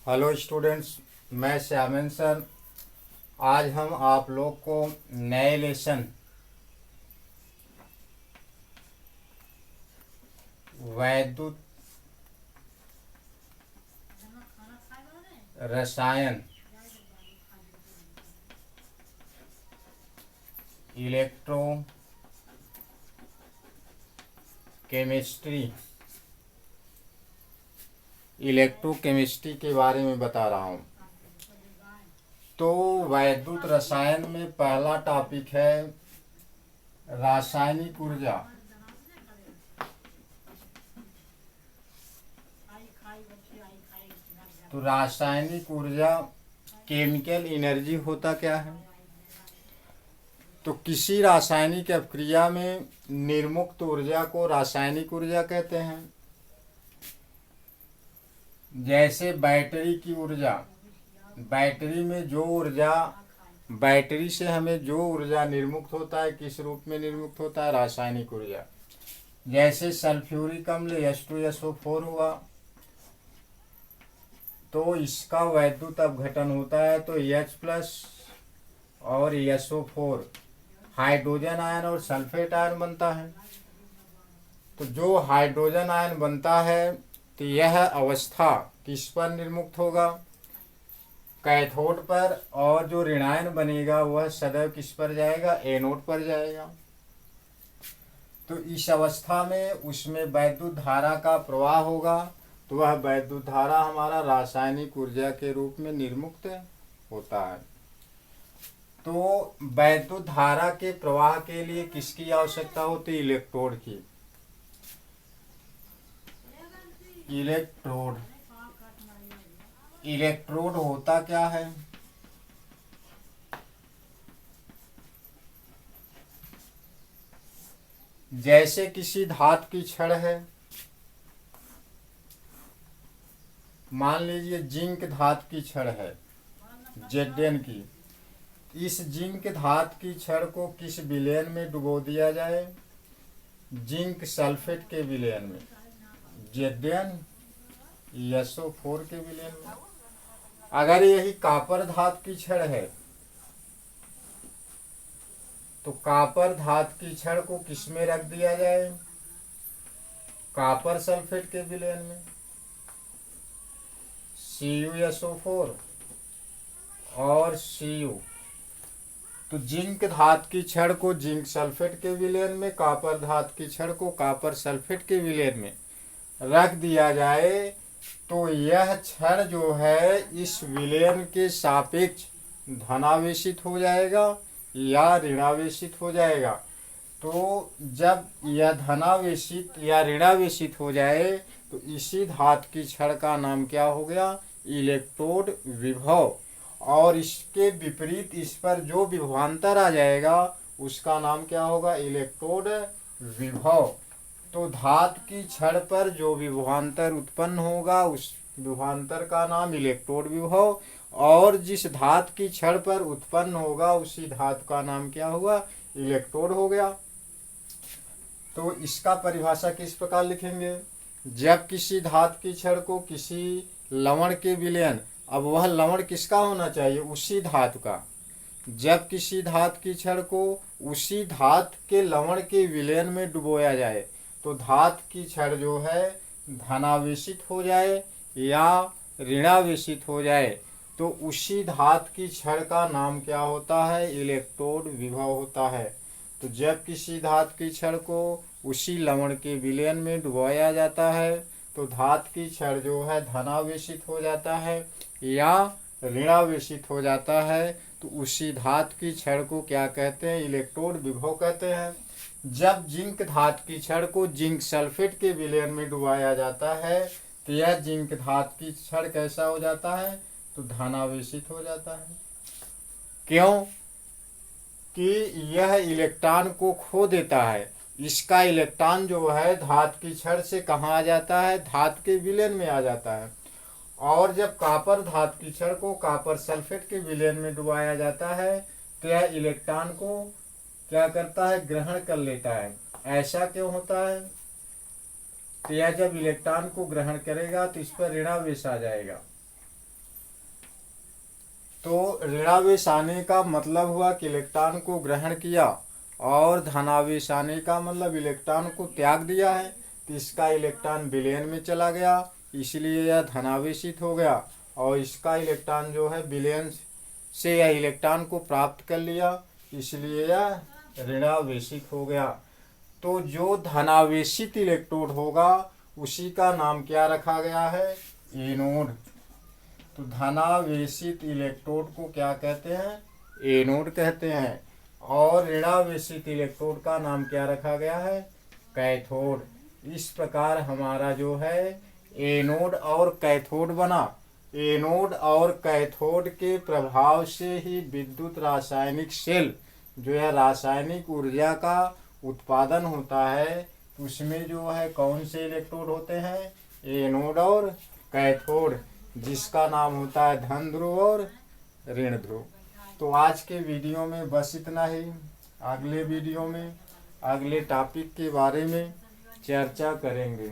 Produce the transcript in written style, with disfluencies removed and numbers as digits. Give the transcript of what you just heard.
Hello students, मैं श्यामन sir. आज हम आप लोग को नए लेसन वैद्युत रसायन इलेक्ट्रो केमिस्ट्री के बारे में बता रहा हूँ। तो वैद्युत रसायन में पहला टॉपिक है रासायनिक ऊर्जा। तो रासायनिक ऊर्जा केमिकल एनर्जी होता क्या है? तो किसी रासायनिक अभिक्रिया में निर्मुक्त ऊर्जा को रासायनिक ऊर्जा कहते हैं। जैसे बैटरी की ऊर्जा, बैटरी से हमें जो ऊर्जा निर्मुक्त होता है, किस रूप में निर्मुक्त होता है? रासायनिक ऊर्जा। जैसे सल्फ्यूरिक अम्ल H2SO4 हुआ, तो इसका वैद्युत अपघटन होता है तो H+ और SO4 हाइड्रोजन आयन और सल्फेट आयन बनता है। तो जो हाइड्रोजन आयन बनता है तो यह अवस्था किस पर निर्मुक्त होगा? कैथोड पर। और जो ऋणायन बनेगा वह सदैव किस पर जाएगा? एनोड पर जाएगा। तो इस अवस्था में उसमें वैद्युत धारा का प्रवाह होगा, तो वह वैद्युत धारा हमारा रासायनिक ऊर्जा के रूप में निर्मुक्त होता है। तो वैद्युत धारा के प्रवाह के लिए किसकी आवश्यकता होती है? इलेक्ट्रोड की। इलेक्ट्रोड होता क्या है? जैसे किसी धातु की छड़ है, मान लीजिए जिंक धातु की छड़ है, Zn की। इस जिंक धातु की छड़ को किस विलयन में डुबो दिया जाए? जिंक सल्फेट के विलयन में, ZnSO4 के विलयन में। अगर यही कॉपर धातु की छड़ है तो कॉपर धातु की छड़ को किस में रख दिया जाए? कॉपर सल्फेट के विलयन में, CuSO4 और Cu। तो जिंक धातु की छड़ को जिंक सल्फेट के विलयन में, कॉपर धातु की छड़ को कॉपर सल्फेट के विलयन में रख दिया जाए, तो यह छड़ जो है इस विलयन के सापेक्ष धनावेशित हो जाएगा या ऋणावेशित हो जाएगा। तो जब यह धनावेशित या ऋणावेशित हो जाए तो इसी धातु की छड़ का नाम क्या हो गया? इलेक्ट्रोड विभव। और इसके विपरीत इस पर जो विभवांतर आ जाएगा उसका नाम क्या होगा? इलेक्ट्रोड विभव। तो धातु की छड़ पर जो विभवांतर उत्पन्न होगा उस विभवांतर का नाम इलेक्ट्रोड विभव, और जिस धातु की छड़ पर उत्पन्न होगा उसी धातु का नाम क्या हुआ? इलेक्ट्रोड हो गया। तो इसका परिभाषा किस प्रकार लिखेंगे? जब किसी धातु की छड़ को किसी लवण के विलयन, अब वह लवण किसका होना चाहिए? उसी धातु का। जब किसी धातु की छड़ को उसी धातु के लवण के विलयन में डुबोया जाए तो धातु की छड़ जो है धनावेशित हो जाए या ऋणावेशित हो जाए, तो उसी धातु की छड़ का नाम क्या होता है? इलेक्ट्रोड विभव होता है। तो जब किसी धातु की छड़ को उसी लवण के विलयन में डुबोया जाता है तो धातु की छड़ जो है धनावेशित हो जाता है या ऋणावेशित हो जाता है, तो उसी धातु की छड़ को क्या कहते हैं? इलेक्ट्रोड विभव कहते हैं। जब जिंक धातु की छड़ को जिंक सल्फेट के विलयन में डुबाया जाता है तो यह जिंक धातु की छड़ कैसा हो जाता है? तो धनावेशित हो जाता है। क्यों? कि यह इलेक्ट्रॉन को खो देता है। इसका इलेक्ट्रॉन जो है धातु की छड़ से कहाँ आ जाता है? धातु के विलयन में आ जाता है। और जब कॉपर धातु की छड़ को कॉपर सल्फेट के विलयन में डुबाया जाता है तो यह इलेक्ट्रॉन को क्या करता है? ग्रहण कर लेता है। ऐसा क्यों होता है? तो यह जब इलेक्ट्रॉन को ग्रहण करेगा तो इस पर ऋणावेश आ जाएगा। तो ऋणावेश आने का मतलब हुआ कि इलेक्ट्रॉन को ग्रहण किया, और धनावेश आने का मतलब इलेक्ट्रॉन को त्याग दिया है। तो इसका इलेक्ट्रॉन विलयन में चला गया, इसलिए यह धनावेशित हो गया, और इसका इलेक्ट्रॉन जो है विलयन से यह इलेक्ट्रॉन को प्राप्त कर लिया, इसलिए यह ऋणावेशित हो गया। तो जो धनावेशित इलेक्ट्रोड होगा उसी का नाम क्या रखा गया है? एनोड। तो धनावेशित इलेक्ट्रोड को क्या कहते हैं? एनोड कहते हैं। और ऋणावेशित इलेक्ट्रोड का नाम क्या रखा गया है? कैथोड। इस प्रकार हमारा जो है एनोड और कैथोड बना। एनोड और कैथोड के प्रभाव से ही विद्युत रासायनिक सेल जो है रासायनिक ऊर्जा का उत्पादन होता है। उसमें जो है कौन से इलेक्ट्रोड होते हैं? एनोड और कैथोड, जिसका नाम होता है धन ध्रुव और ऋण ध्रुव। तो आज के वीडियो में बस इतना ही। अगले वीडियो में अगले टॉपिक के बारे में चर्चा करेंगे।